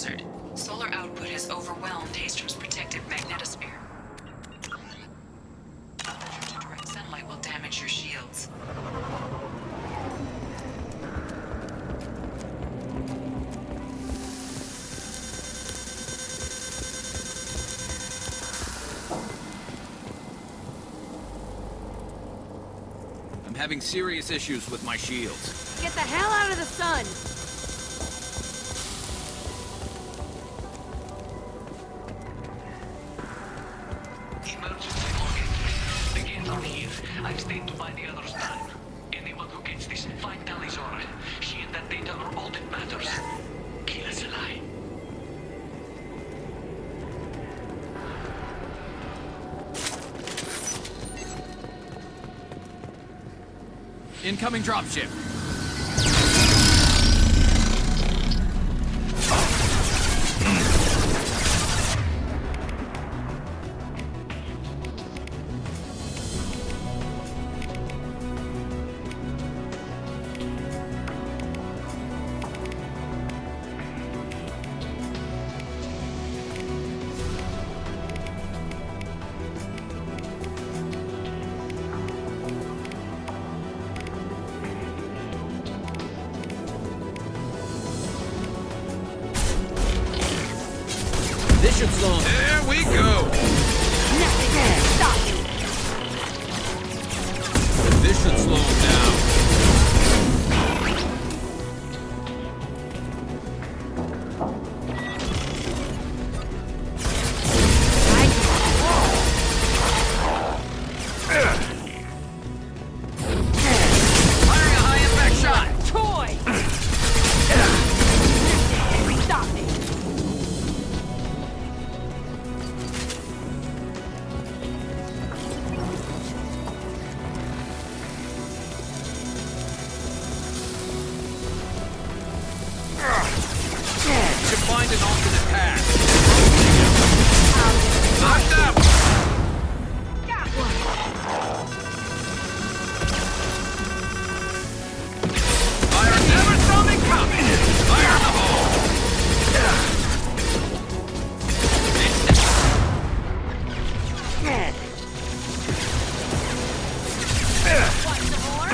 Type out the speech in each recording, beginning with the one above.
hazard. Solar output has overwhelmed Haestrom's protective magnetosphere. Exposure to direct sunlight will damage your shields. I'm having serious issues with my shields. Get the hell out of the sun! Emergency login. The Geth are here. I've stayed to buy the others time. Anyone who gets this, find Tali'Zorah. She and that data are all that matters. Kill us alive. Incoming dropship. This should slow him. There we go! Nothing can stop you! This should slow him down. Firing a high-impact shot! Toy! Stop me! Should find an alternate path. Knocked out! Got one! Fire never saw me coming! Fire in the hole! Want some more?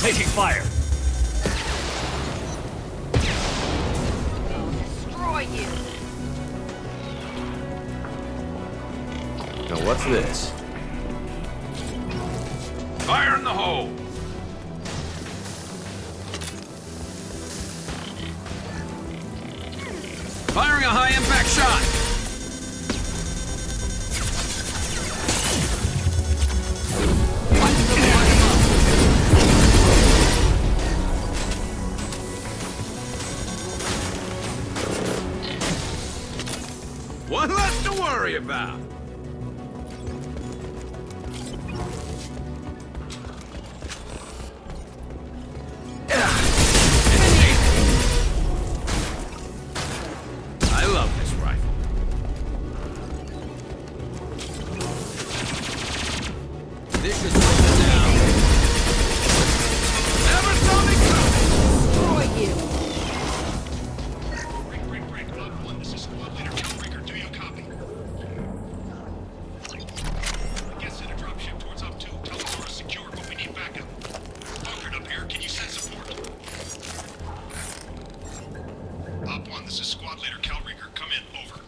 Taking fire. Destroy you! Now what's this? Fire in the hole! Firing a high-impact shot! One less to worry about. I love this rifle. This should slow it down. Never saw me coming! Destroy you! Break. Log 1, this is Squad Leader Kal'Reegar. Do you copy? I guess in a dropship towards Up 2. Tali'Zorah is secure, but we need backup. Bunkered up here. Can you send support? Op 1, this is Squad Leader Kal'Reegar. Come in. Over.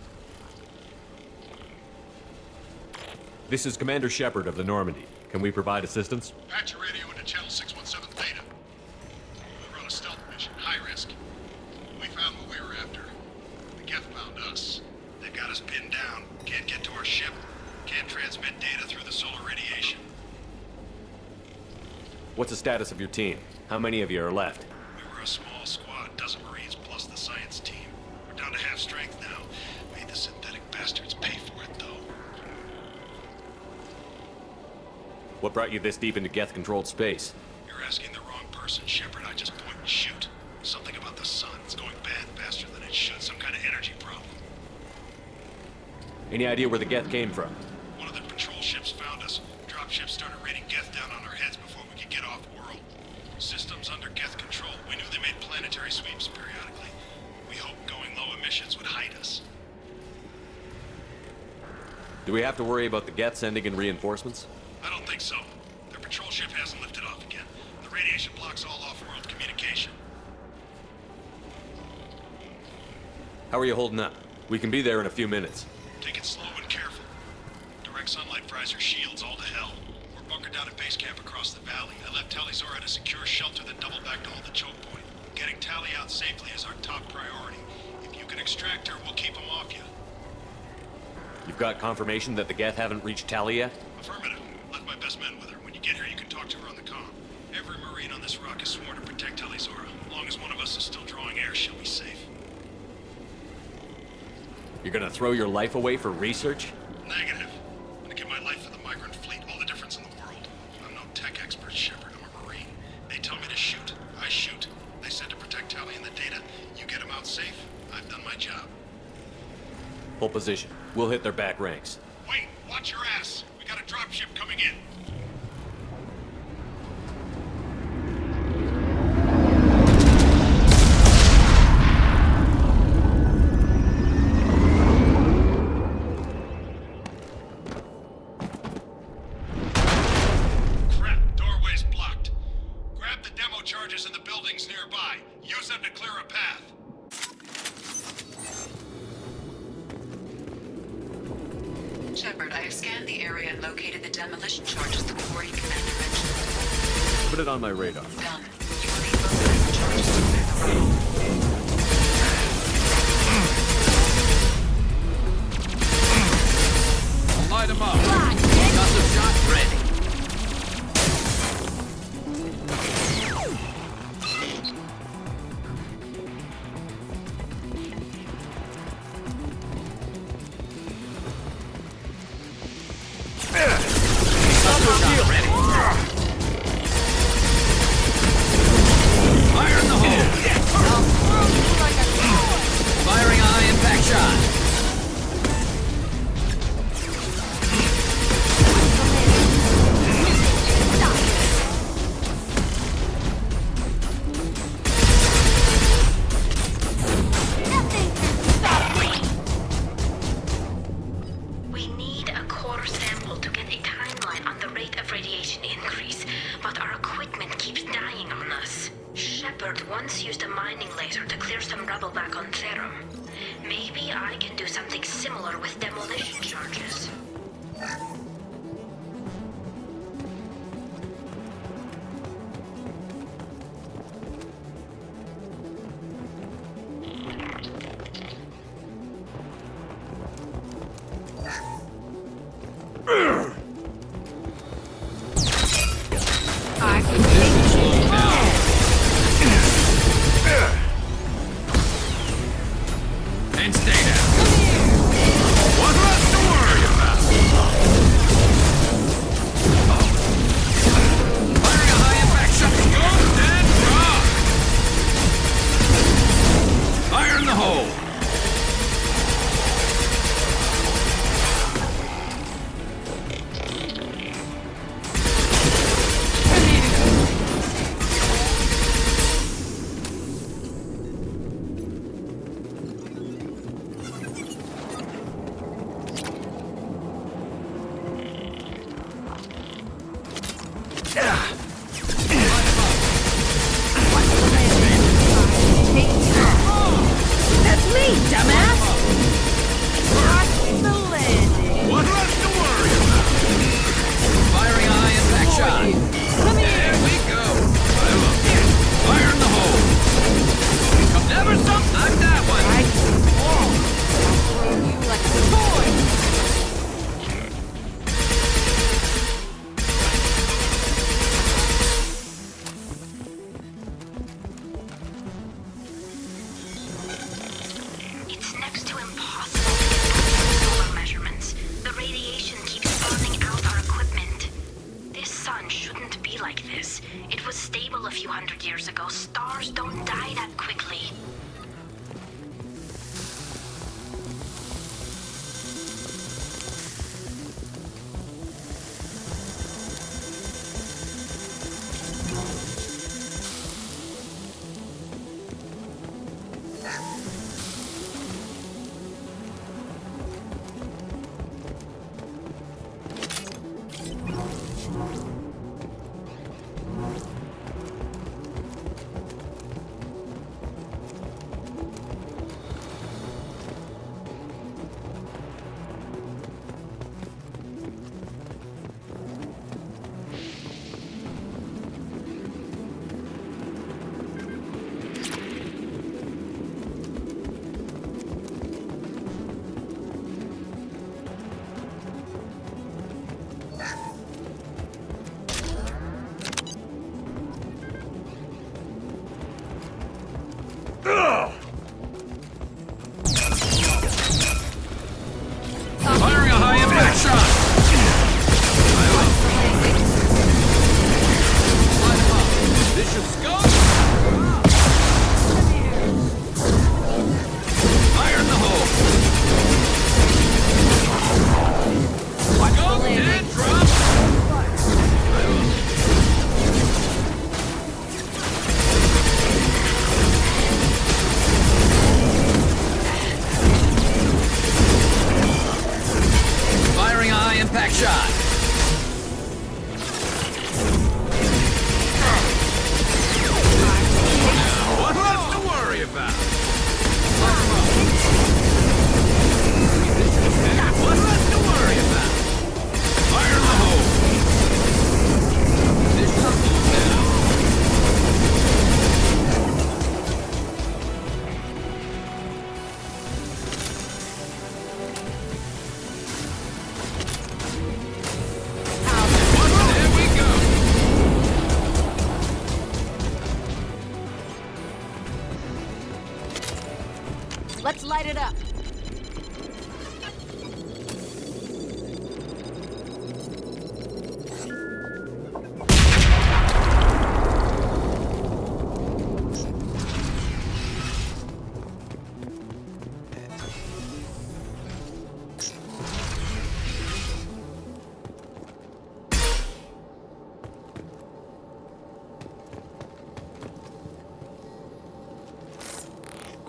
This is Commander Shepard of the Normandy. Can we provide assistance? Patch your radio into Channel 617 Theta. We run a stealth mission. High risk. We found what we were after. The Geth found us. They've got us pinned down. Can't get to our ship. Can't transmit data through the solar radiation. What's the status of your team? How many of you are left? We were a small squad, dozen Marines plus the science team. We're down to half strength now. Made the synthetic bastards pay for it, though. What brought you this deep into Geth-controlled space? You're asking the wrong person, Shepard. I just point and shoot. Something about the sun. It's going bad faster than it should. Some kind of energy problem. Any idea where the Geth came from? One of the patrol ships found us. Dropships started raining Geth down on our heads before we could get off-world. Systems under Geth control. We knew they made planetary sweeps periodically. We hoped going low emissions would hide us. Do we have to worry about the Geth sending in reinforcements? I don't think so. Their patrol ship hasn't lifted off again. The radiation blocks all off-world communication. How are you holding up? We can be there in a few minutes. Take it slow and careful. Direct sunlight fries our shields all to hell. We're bunkered down at base camp across the valley. I left Tali'Zorah at a secure shelter that doubled back to hold the choke point. Getting Tali out safely is our top priority. If you can extract her, we'll keep them off you. You've got confirmation that the Geth haven't reached Tali yet? Affirmative. Left my best men with her. When you get here, you can talk to her on the comm. Every Marine on this rock is sworn to protect Tali'Zorah. As long as one of us is still drawing air, she'll be safe. You're gonna throw your life away for research? Negative. I'm gonna give my life for the migrant fleet. All the difference in the world. I'm no tech expert, Shepard. I'm a Marine. They tell me to shoot. I shoot. They said to protect Tali and the data. You get them out safe. I've done my job. Hold position. We'll hit their back ranks. Wait! Watch your ass! We got a dropship coming in. Crap! Doorway's blocked. Grab the demo charges in the buildings nearby. Use them to clear a path. Shepard, I have scanned the area and located the demolition charges the Quarian commander mentioned. Put it on my radar. Done. You will need both the charges to clear the road. Light them up. Got the shot ready. Once used a mining laser to clear some rubble back on Haestrom. Maybe I can do something similar with demolition charges. And stay down. One less to worry about. Firing a high-impact shot. Go and drop. Fire in the hole. impact shot! I will. Light him up. Vicious scope! Fire in the hole! Scope, dead, drop! I will. Firing a high impact shot. Now, what's left to worry about? What's left to worry about? Fire in the hole. This should slow down. There we go. Let's light it up.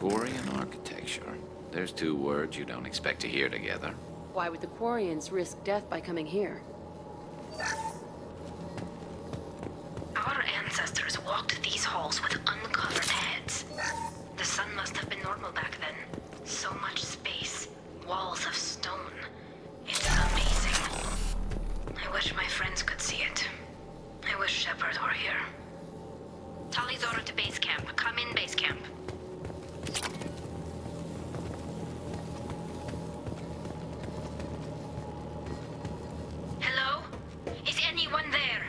Quarian architecture. There's two words you don't expect to hear together. Why would the Quarians risk death by coming here? Our ancestors walked these halls with uncovered heads. The sun must have been normal back then. So much space. Walls of stone. It's amazing. I wish my friends could see it. I wish Shepard were here. Tali'Zorah to base camp. Come in, base camp. Hello? Is anyone there?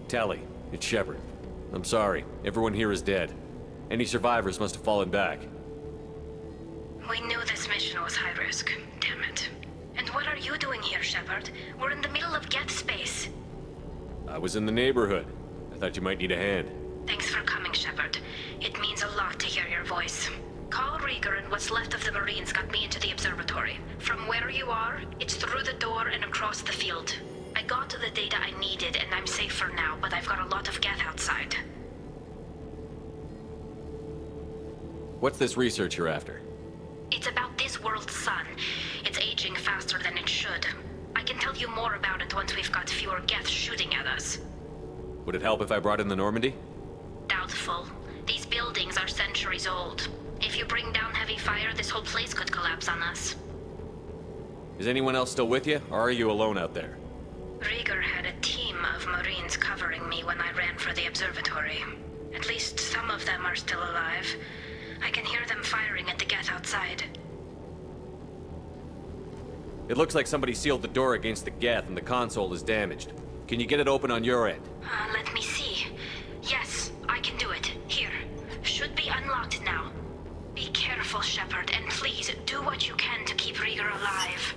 Tali, it's Shepard. I'm sorry. Everyone here is dead. Any survivors must have fallen back. We knew this mission was high risk. Damn it. And what are you doing here, Shepard? We're in the middle of Geth space. I was in the neighborhood. I thought you might need a hand. Thanks for coming, Shepard. It means a lot to hear your voice. Kal'Reegar and what's left of the Marines got me into the observatory. From where you are, it's through the door and across the field. I got to the data I needed and I'm safe for now, but I've got a lot of Geth outside. What's this research you're after? It's about this world's sun. It's aging faster than it should. I can tell you more about it once we've got fewer Geth shooting at us. Would it help if I brought in the Normandy? Doubtful. These buildings are centuries old. If you bring down heavy fire, this whole place could collapse on us. Is anyone else still with you, or are you alone out there? Rieger had a team of Marines covering me when I ran for the observatory. At least some of them are still alive. I can hear them firing at the Geth outside. It looks like somebody sealed the door against the Geth and the console is damaged. Can you get it open on your end? Let me see. Yes, I can do it. Here. Should be unlocked now. Be careful, Shepard, and please do what you can to keep Rieger alive.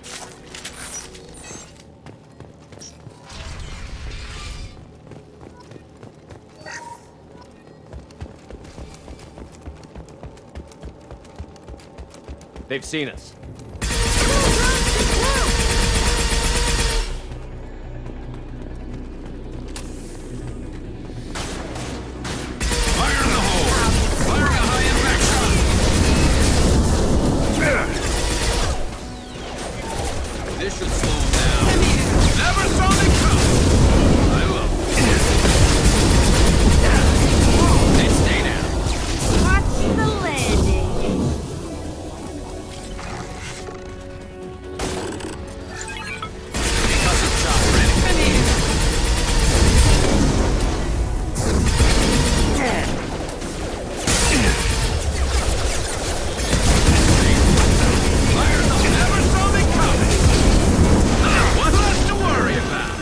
They've seen us. Fire in the hole! Firing a high impact shot! This should slow him down. Never saw me come! I will. Hey, stay down. Watch the landing. Custom shot ready. Fire in the hole! Never saw me coming! What's left to worry about?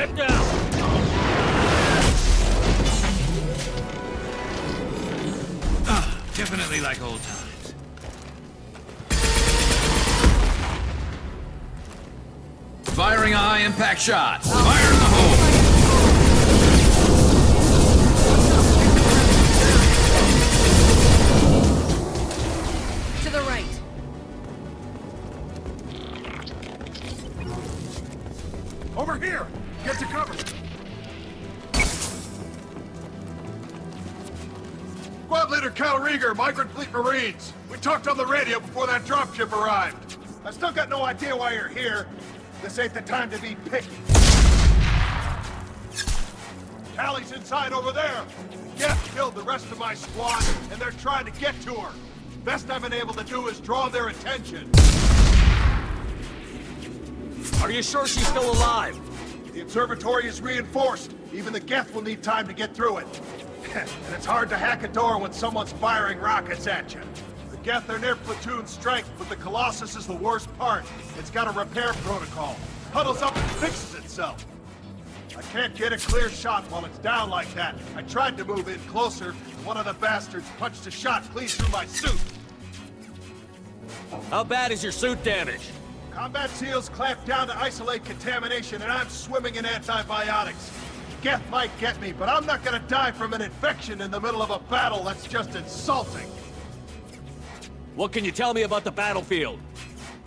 Get down! Definitely like old times. Firing a high-impact shot. Fire in the hole! To the right. Over here! Get to cover! Squad leader Kal'Reegar, Migrant Fleet Marines. We talked on the radio before that dropship arrived. I still got no idea why you're here. This ain't the time to be picky. Tali's inside over there. Geth killed the rest of my squad, and they're trying to get to her. Best I've been able to do is draw their attention. Are you sure she's still alive? The observatory is reinforced. Even the Geth will need time to get through it. And it's hard to hack a door when someone's firing rockets at you. The Geth are near platoon strength, but the Colossus is the worst part. It's got a repair protocol. Huddles up and fixes itself. I can't get a clear shot while it's down like that. I tried to move in closer, and one of the bastards punched a shot clean through my suit. How bad is your suit damaged? Combat SEALs clamped down to isolate contamination, and I'm swimming in antibiotics. Geth might get me, but I'm not gonna die from an infection in the middle of a battle. That's just insulting. What can you tell me about the battlefield?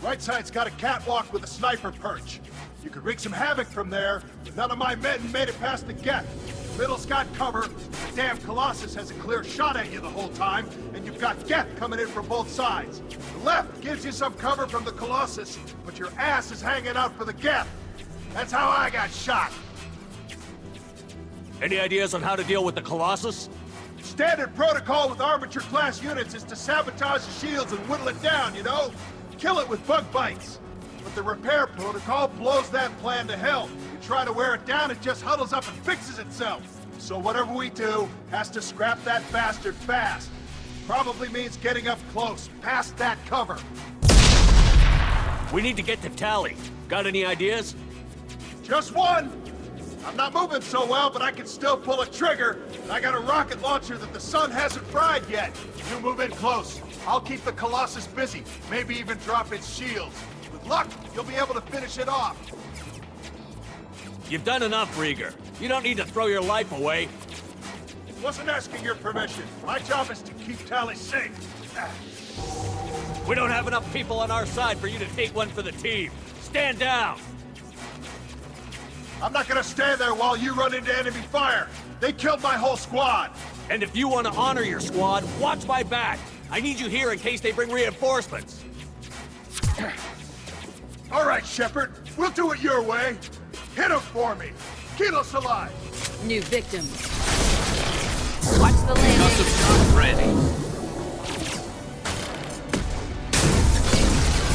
Right side's got a catwalk with a sniper perch. You could wreak some havoc from there, but none of my men made it past the Geth. The middle's got cover. The damn Colossus has a clear shot at you the whole time, and you've got Geth coming in from both sides. The left gives you some cover from the Colossus, but your ass is hanging out for the Geth. That's how I got shot. Any ideas on how to deal with the Colossus? Standard protocol with armature-class units is to sabotage the shields and whittle it down, you know? Kill it with bug bites. But the repair protocol blows that plan to hell. You try to wear it down, it just huddles up and fixes itself. So whatever we do has to scrap that bastard fast. Probably means getting up close, past that cover. We need to get to Tali. Got any ideas? Just one! I'm not moving so well, but I can still pull a trigger. And I got a rocket launcher that the sun hasn't fried yet. You move in close. I'll keep the Colossus busy. Maybe even drop its shields. With luck, you'll be able to finish it off. You've done enough, Rieger. You don't need to throw your life away. Wasn't asking your permission. My job is to keep Tali safe. We don't have enough people on our side for you to take one for the team. Stand down! I'm not gonna stand there while you run into enemy fire. They killed my whole squad. And if you want to honor your squad, watch my back. I need you here in case they bring reinforcements. All right, Shepard. We'll do it your way. Hit him for me. Keep us alive. New victim. Watch the landing. Custom shot ready.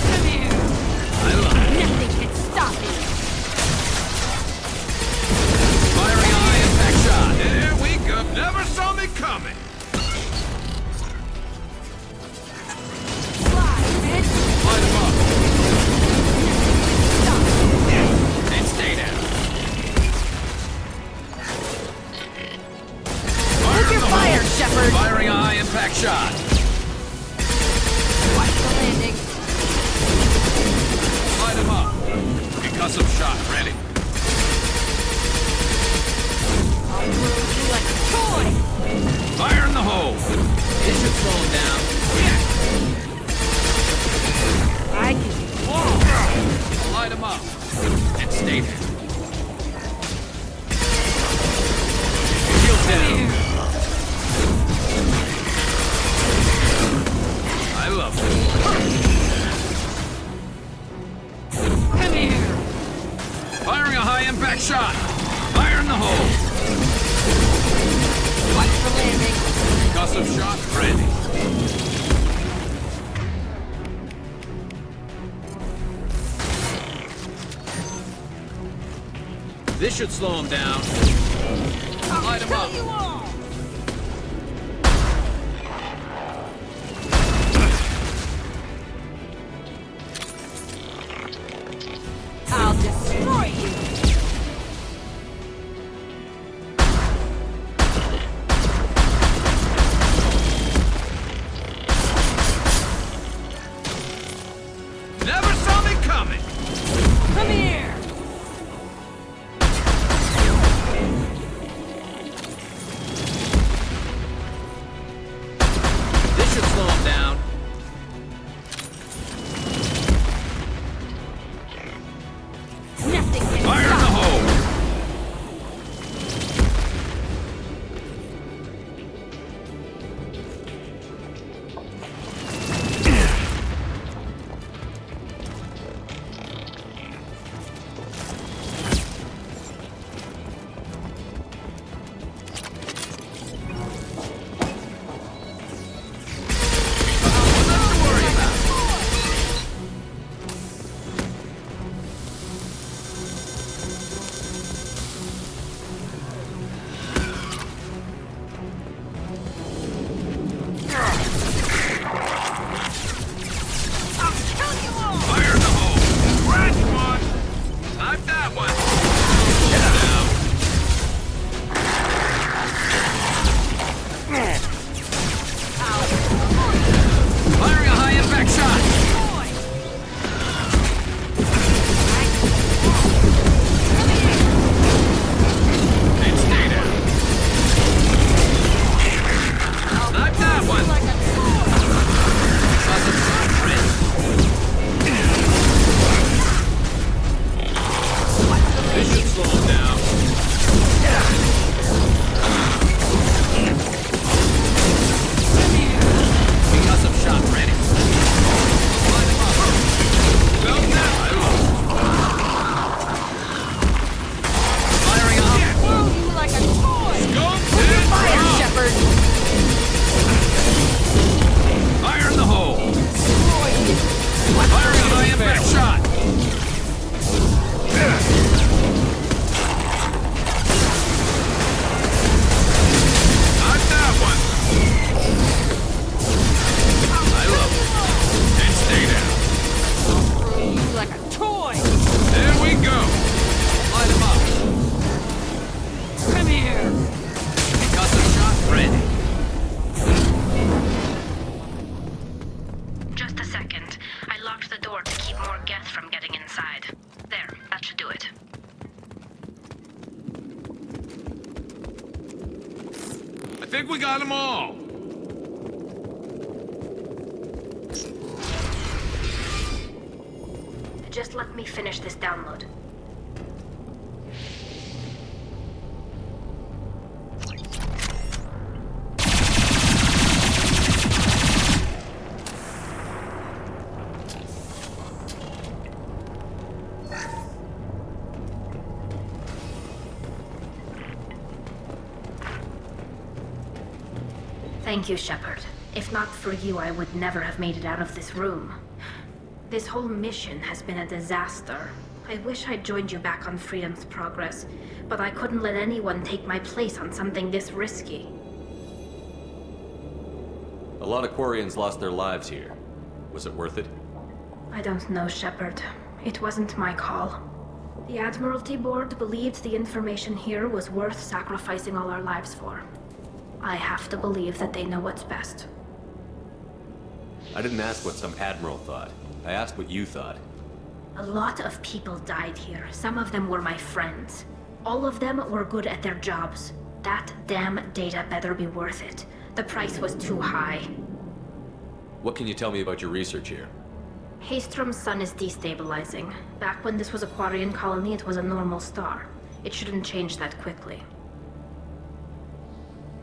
Come here. I love it. Nothing can stop me. Firing a high-impact shot. There we go. Never saw me coming. Fly, bitch. Light him up. Stop. And stay down. Hold your fire, Shepard. Firing a high-impact shot. Watch the landing. Light him up. Concussive shot ready. I'll move you like a toy. Fire in the hole. This should slow him down. I can Light him up. And stay there. Shield down. I love it. come here. Firing a high-impact shot. Fire in the hole. Watch the landing. Concussive shot ready. This should slow him down. Light him up. You all. I'll destroy you. to keep more Geth from getting inside. There, that should do it. I think we got them all. Just let me finish this download. Thank you, Shepard. If not for you, I would never have made it out of this room. This whole mission has been a disaster. I wish I'd joined you back on Freedom's Progress, but I couldn't let anyone take my place on something this risky. A lot of Quarians lost their lives here. Was it worth it? I don't know, Shepard. It wasn't my call. The Admiralty Board believed the information here was worth sacrificing all our lives for. I have to believe that they know what's best. I didn't ask what some admiral thought. I asked what you thought. A lot of people died here. Some of them were my friends. All of them were good at their jobs. That damn data better be worth it. The price was too high. What can you tell me about your research here? Haestrom's sun is destabilizing. Back when this was a Quarian colony, it was a normal star. It shouldn't change that quickly.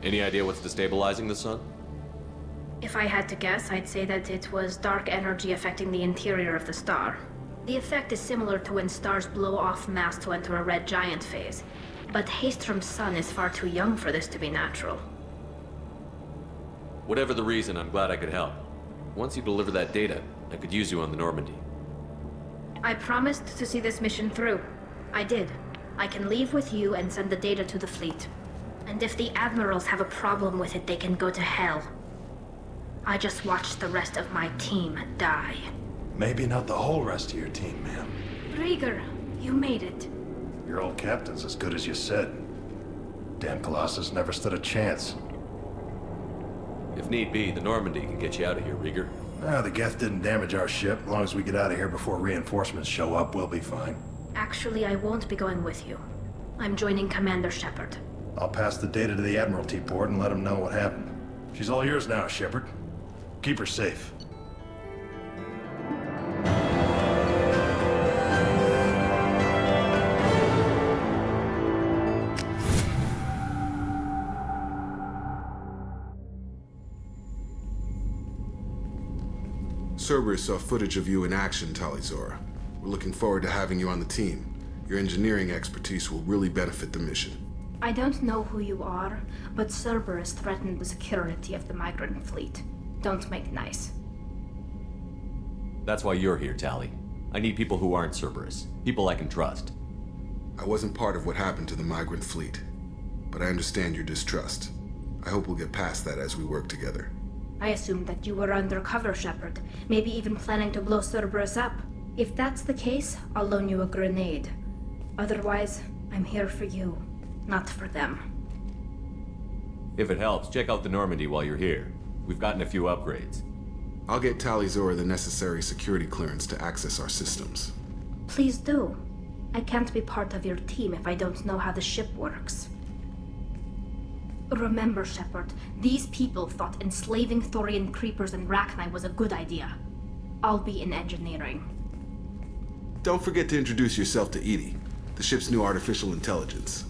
Any idea what's destabilizing the sun? If I had to guess, I'd say that it was dark energy affecting the interior of the star. The effect is similar to when stars blow off mass to enter a red giant phase. But Haestrom's sun is far too young for this to be natural. Whatever the reason, I'm glad I could help. Once you deliver that data, I could use you on the Normandy. I promised to see this mission through. I did. I can leave with you and send the data to the fleet. And if the admirals have a problem with it, they can go to hell. I just watched the rest of my team die. Maybe not the whole rest of your team, ma'am. Rhaegar, you made it. Your old captain's as good as you said. Damn Colossus never stood a chance. If need be, the Normandy can get you out of here, Rhaegar. The Geth didn't damage our ship. As long as we get out of here before reinforcements show up, we'll be fine. Actually, I won't be going with you. I'm joining Commander Shepard. I'll pass the data to the Admiralty Board and let them know what happened. She's all yours now, Shepard. Keep her safe. Cerberus saw footage of you in action, Tali'Zorah. We're looking forward to having you on the team. Your engineering expertise will really benefit the mission. I don't know who you are, but Cerberus threatened the security of the migrant fleet. Don't make nice. That's why you're here, Tali. I need people who aren't Cerberus. People I can trust. I wasn't part of what happened to the migrant fleet, but I understand your distrust. I hope we'll get past that as we work together. I assumed that you were undercover, Shepard. Maybe even planning to blow Cerberus up. If that's the case, I'll loan you a grenade. Otherwise, I'm here for you, not for them. If it helps, check out the Normandy while you're here. We've gotten a few upgrades. I'll get Tali'Zorah the necessary security clearance to access our systems. Please do. I can't be part of your team if I don't know how the ship works. Remember, Shepard, these people thought enslaving Thorian creepers and Rachni was a good idea. I'll be in engineering. Don't forget to introduce yourself to Edie, the ship's new artificial intelligence.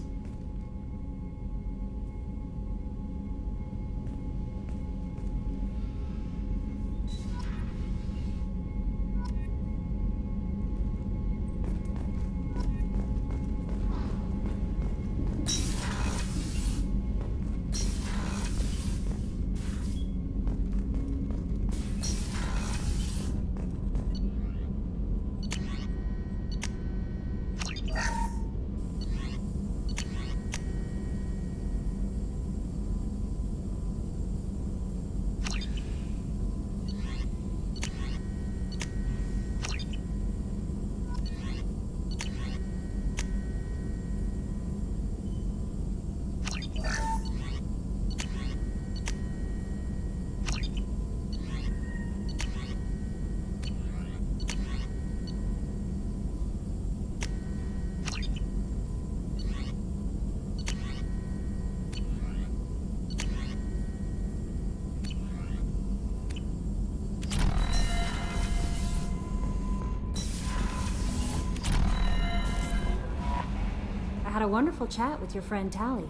had a wonderful chat with your friend Tali.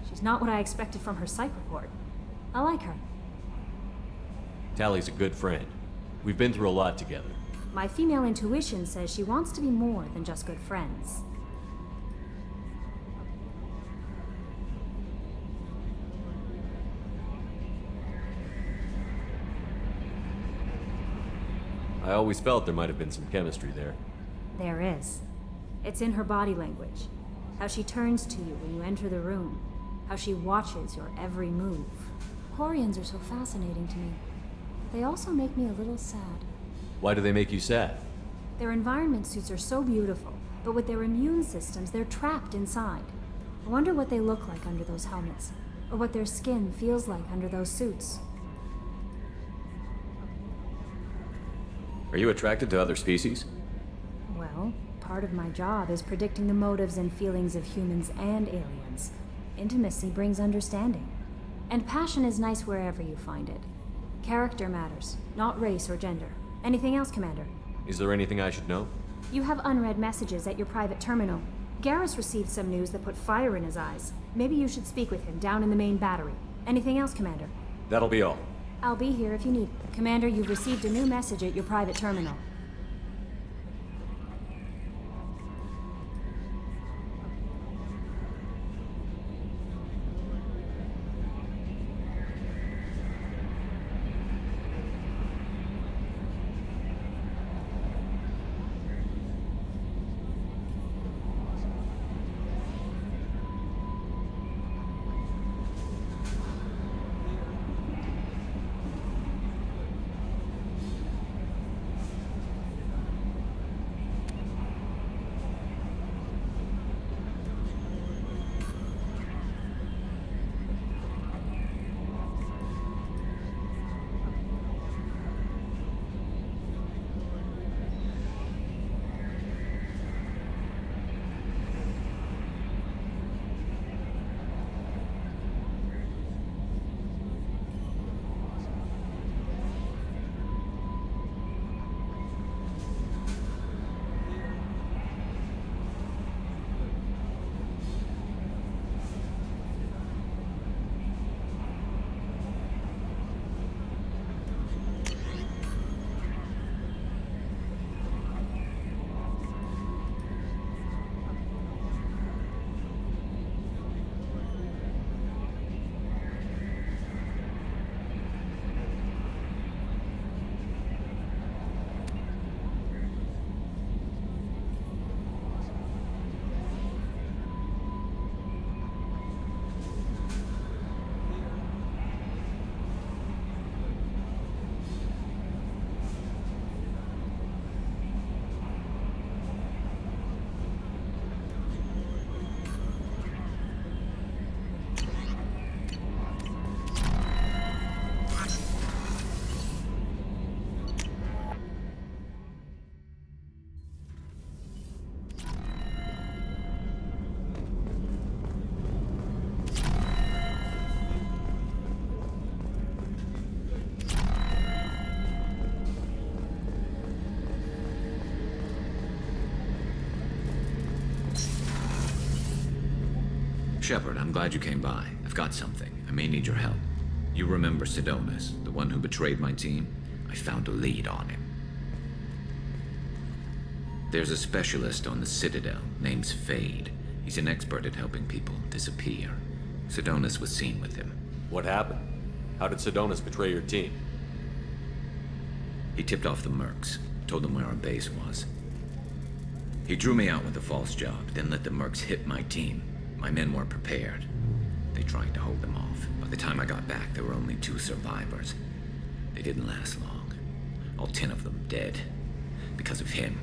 She's not what I expected from her psych report. I like her. Tali's a good friend. We've been through a lot together. My female intuition says she wants to be more than just good friends. I always felt there might have been some chemistry there. There is. It's in her body language. How she turns to you when you enter the room. How she watches your every move. Quarians are so fascinating to me. But they also make me a little sad. Why do they make you sad? Their environment suits are so beautiful, but with their immune systems, they're trapped inside. I wonder what they look like under those helmets, or what their skin feels like under those suits. Are you attracted to other species? Well, part of my job is predicting the motives and feelings of humans and aliens. Intimacy brings understanding. And passion is nice wherever you find it. Character matters, not race or gender. Anything else, Commander? Is there anything I should know? You have unread messages at your private terminal. Garrus received some news that put fire in his eyes. Maybe you should speak with him down in the main battery. Anything else, Commander? That'll be all. I'll be here if you need. Commander, you've received a new message at your private terminal. Shepard, I'm glad you came by. I've got something. I may need your help. You remember Sidonus, the one who betrayed my team? I found a lead on him. There's a specialist on the Citadel named Fade. He's an expert at helping people disappear. Sidonus was seen with him. What happened? How did Sidonus betray your team? He tipped off the mercs, told them where our base was. He drew me out with a false job, then let the mercs hit my team. My men weren't prepared. They tried to hold them off. By the time I got back, there were only 2 survivors. They didn't last long. All 10 of them dead. Because of him.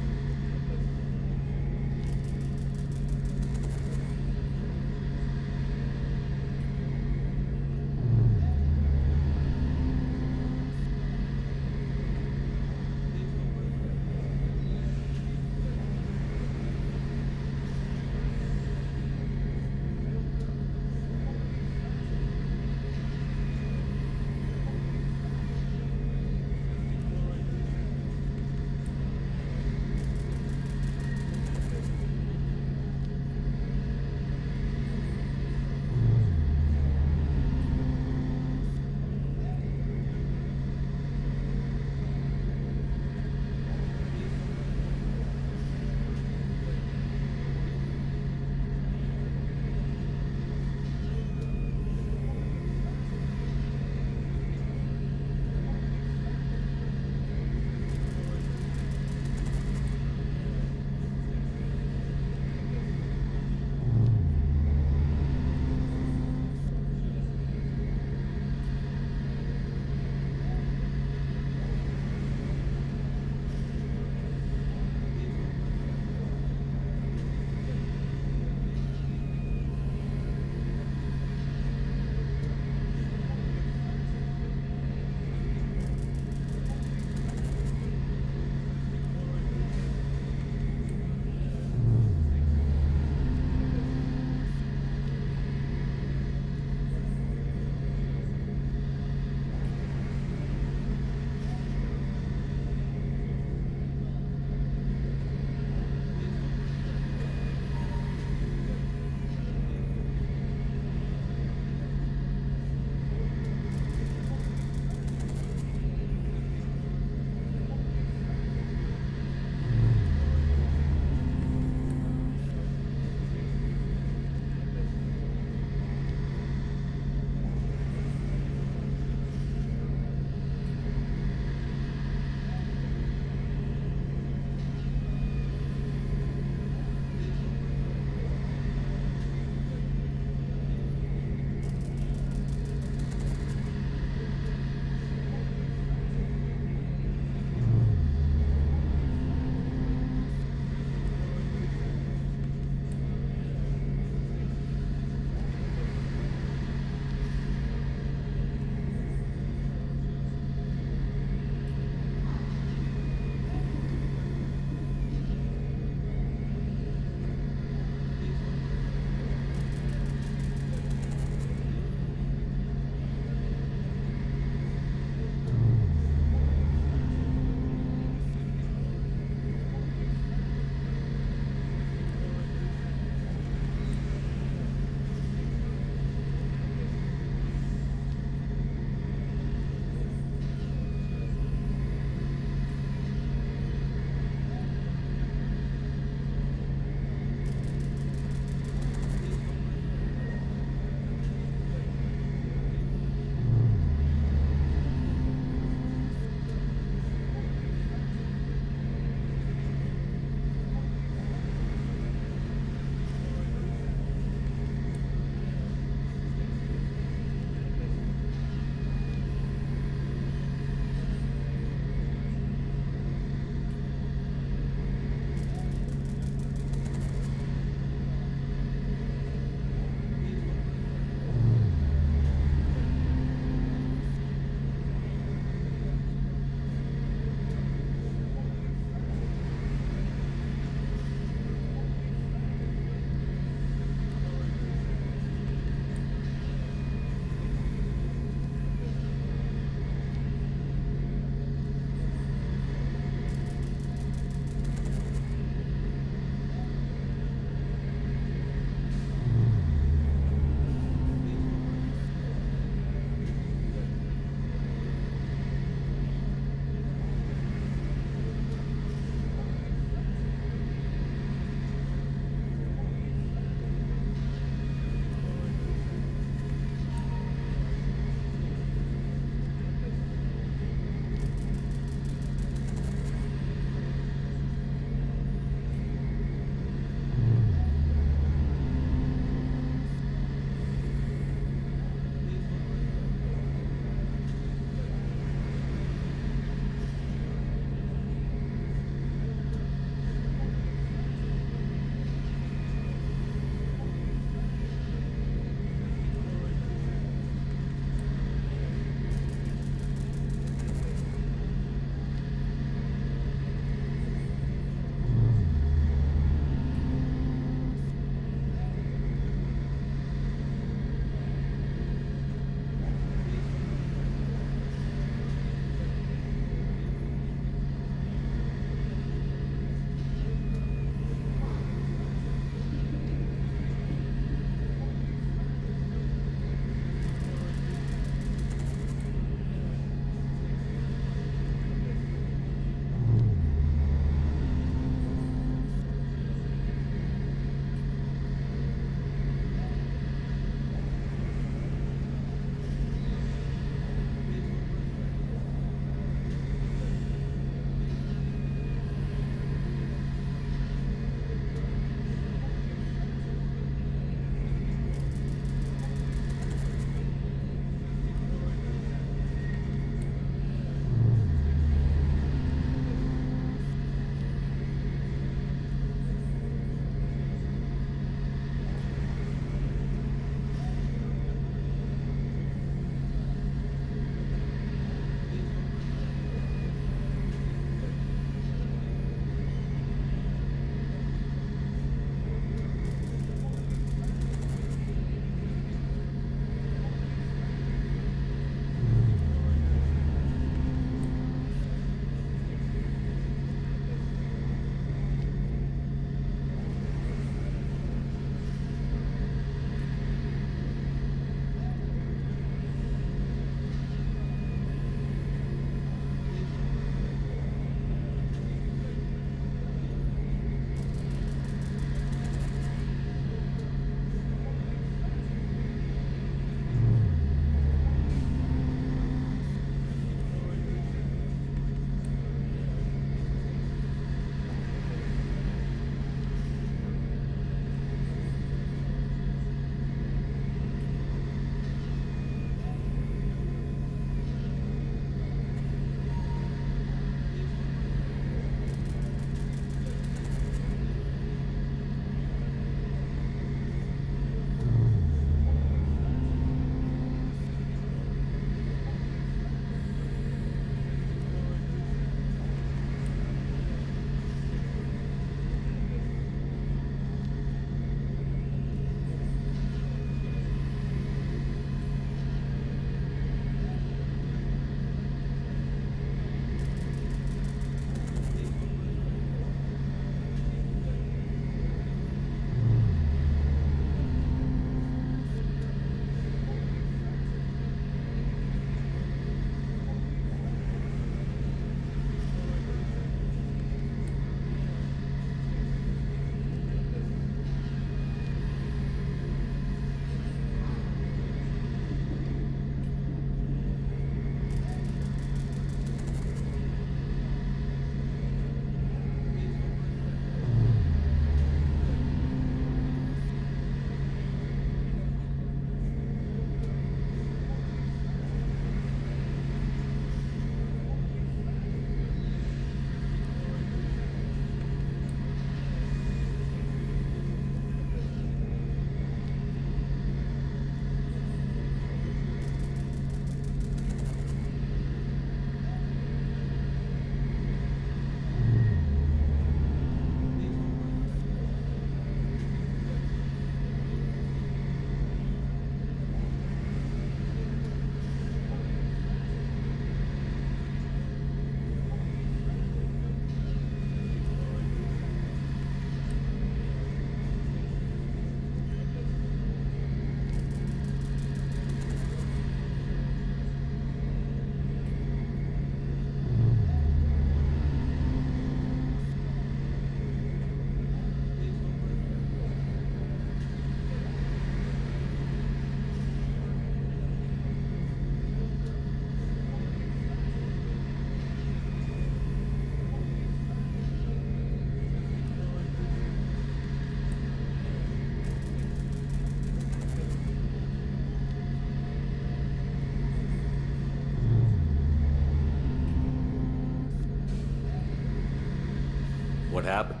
What happened?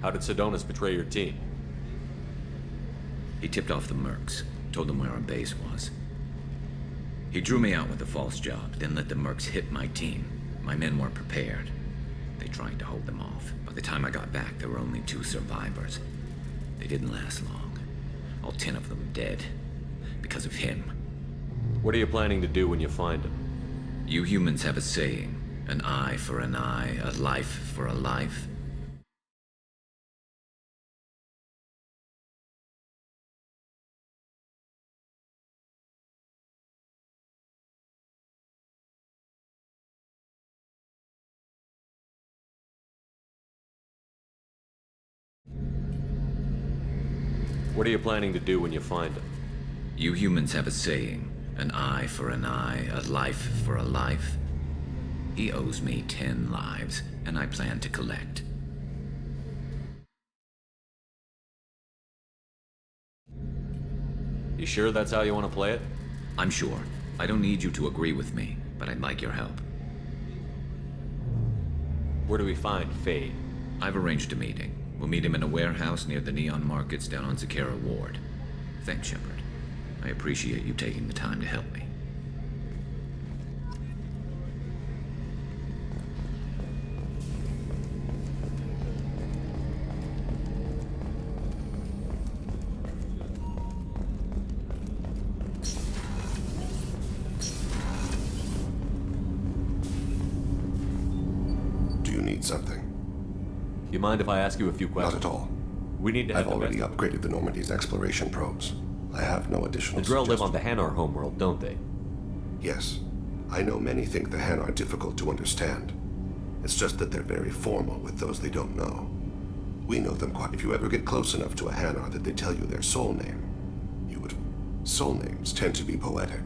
How did Sidonis betray your team? He tipped off the mercs, told them where our base was. He drew me out with a false job, then let the mercs hit my team. My men weren't prepared. They tried to hold them off. By the time I got back, there were only 2 survivors. They didn't last long. All 10 of them dead. Because of him. What are you planning to do when you find him? You humans have a saying. An eye for an eye, a life for a life. What are you planning to do when you find him? You humans have a saying. An eye for an eye, a life for a life. He owes me 10 lives, and I plan to collect. You sure that's how you want to play it? I'm sure. I don't need you to agree with me, but I'd like your help. Where do we find Fade? I've arranged a meeting. We'll meet him in a warehouse near the Neon Markets down on Zakera Ward. Thanks, Shepard. I appreciate you taking the time to help me. Do you need something? You mind if I ask you a few questions? Not at all. We need to have I've already upgraded the Normandy's exploration probes. I have no additional The Drell live on the suggestions. Hanar homeworld, don't they? Yes. I know many think the Han are difficult to understand. It's just that they're very formal with those they don't know. We know them quite. If you ever get close enough to a Hanar that they tell you their soul name, you would... Soul names tend to be poetic.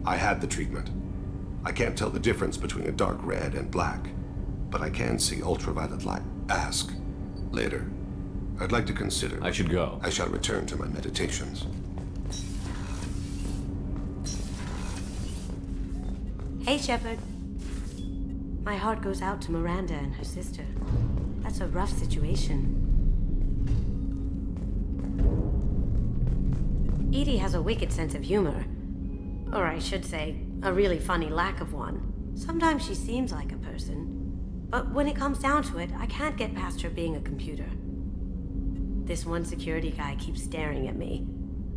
I had the treatment. I can't tell the difference between a dark red and black, but I can see ultraviolet light. Ask. Later. I'd like to consider... I should go. I shall return to my meditations. Hey, Shepard. My heart goes out to Miranda and her sister. That's a rough situation. Edie has a wicked sense of humor. Or I should say, a really funny lack of one. Sometimes she seems like a person. But when it comes down to it, I can't get past her being a computer. This one security guy keeps staring at me.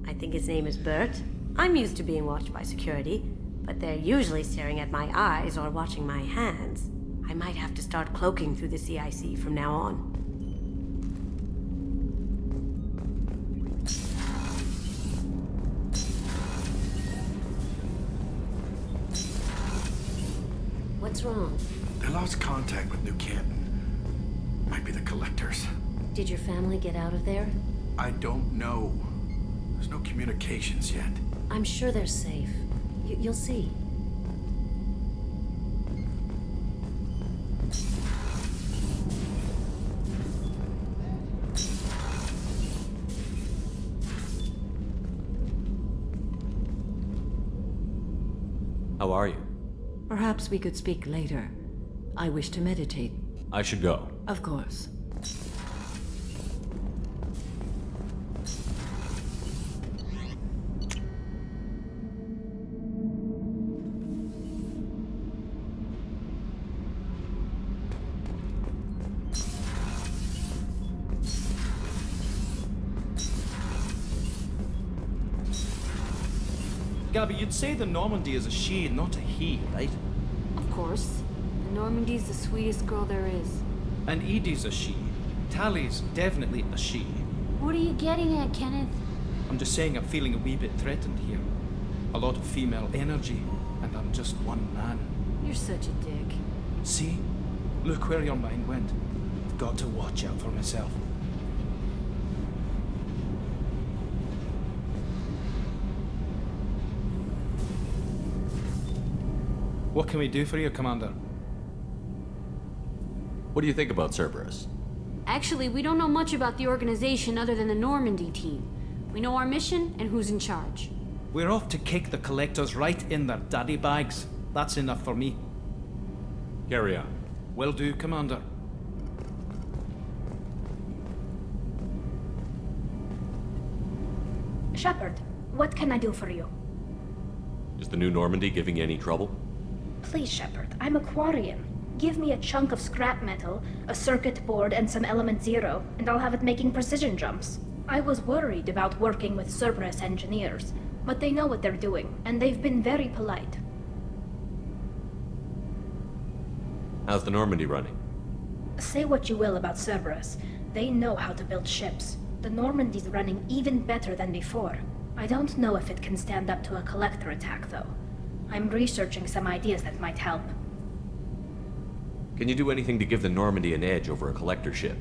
I think his name is Bert. I'm used to being watched by security, but they're usually staring at my eyes or watching my hands. I might have to start cloaking through the CIC from now on. What's wrong? They lost contact with New Canton. Might be the Collectors. Did your family get out of there? I don't know. There's no communications yet. I'm sure they're safe. You'll see. How are you? Perhaps we could speak later. I wish to meditate. I should go. Of course. Gabby, you'd say the Normandy is a she, not a he, right? Of course. The Normandy's the sweetest girl there is. And Edie's a she. Tali's definitely a she. What are you getting at, Kenneth? I'm just saying I'm feeling a wee bit threatened here. A lot of female energy, and I'm just one man. You're such a dick. See? Look where your mind went. I've got to watch out for myself. What can we do for you, Commander? What do you think about Cerberus? Actually, we don't know much about the organization other than the Normandy team. We know our mission and who's in charge. We're off to kick the Collectors right in their daddy bags. That's enough for me. Carry on. Will do, Commander. Shepard, what can I do for you? Is the new Normandy giving you any trouble? Please, Shepard, I'm a Quarian. Give me a chunk of scrap metal, a circuit board, and some element zero, and I'll have it making precision jumps. I was worried about working with Cerberus engineers, but they know what they're doing, and they've been very polite. How's the Normandy running? Say what you will about Cerberus, they know how to build ships. The Normandy's running even better than before. I don't know if it can stand up to a collector attack, though. I'm researching some ideas that might help. Can you do anything to give the Normandy an edge over a collector ship?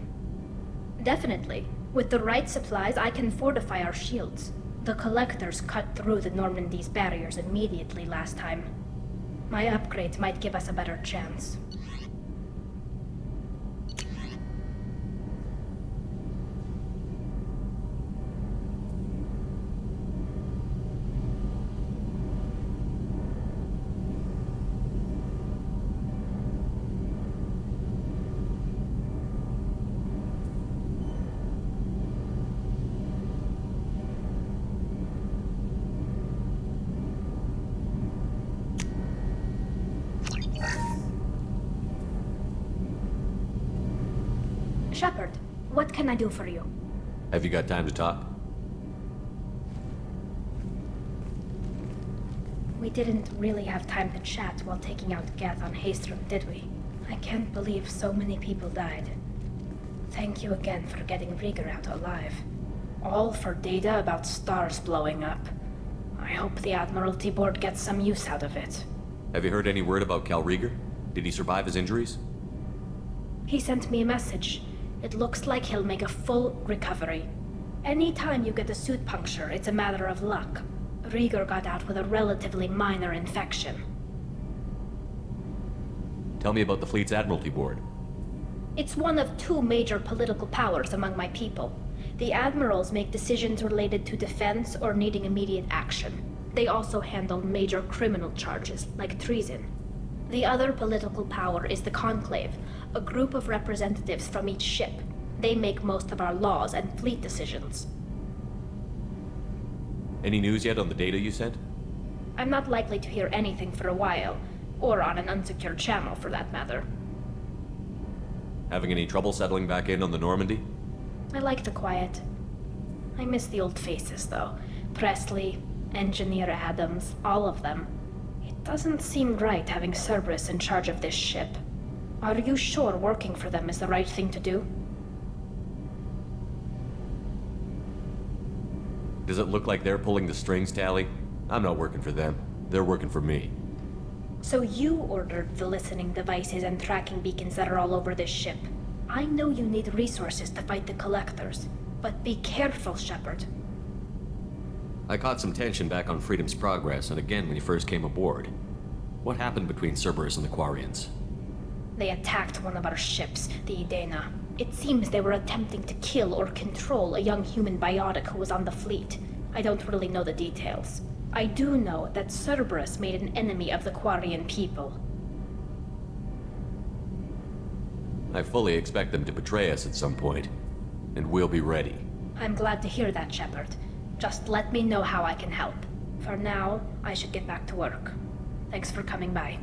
Definitely. With the right supplies, I can fortify our shields. The collectors cut through the Normandy's barriers immediately last time. My upgrades might give us a better chance. Shepard, what can I do for you? Have you got time to talk? We didn't really have time to chat while taking out Geth on Haestrom, did we? I can't believe so many people died. Thank you again for getting Rieger out alive. All for data about stars blowing up. I hope the Admiralty Board gets some use out of it. Have you heard any word about Kal'Reegar? Did he survive his injuries? He sent me a message. It looks like he'll make a full recovery. Anytime you get a suit puncture, it's a matter of luck. Rieger got out with a relatively minor infection. Tell me about the fleet's Admiralty Board. It's one of two major political powers among my people. The admirals make decisions related to defense or needing immediate action. They also handle major criminal charges, like treason. The other political power is the Conclave, a group of representatives from each ship. They make most of our laws and fleet decisions. Any news yet on the data you sent? I'm not likely to hear anything for a while, or on an unsecured channel for that matter. Having any trouble settling back in on the Normandy? I like the quiet. I miss the old faces, though. Presley, Engineer Adams, all of them. It doesn't seem right having Cerberus in charge of this ship. Are you sure working for them is the right thing to do? Does it look like they're pulling the strings, Tali? I'm not working for them. They're working for me. So you ordered the listening devices and tracking beacons that are all over this ship. I know you need resources to fight the Collectors, but be careful, Shepard. I caught some tension back on Freedom's Progress, and again when you first came aboard. What happened between Cerberus and the Quarians? They attacked one of our ships, the Edena. It seems they were attempting to kill or control a young human biotic who was on the fleet. I don't really know the details. I do know that Cerberus made an enemy of the Quarian people. I fully expect them to betray us at some point, and we'll be ready. I'm glad to hear that, Shepard. Just let me know how I can help. For now, I should get back to work. Thanks for coming by.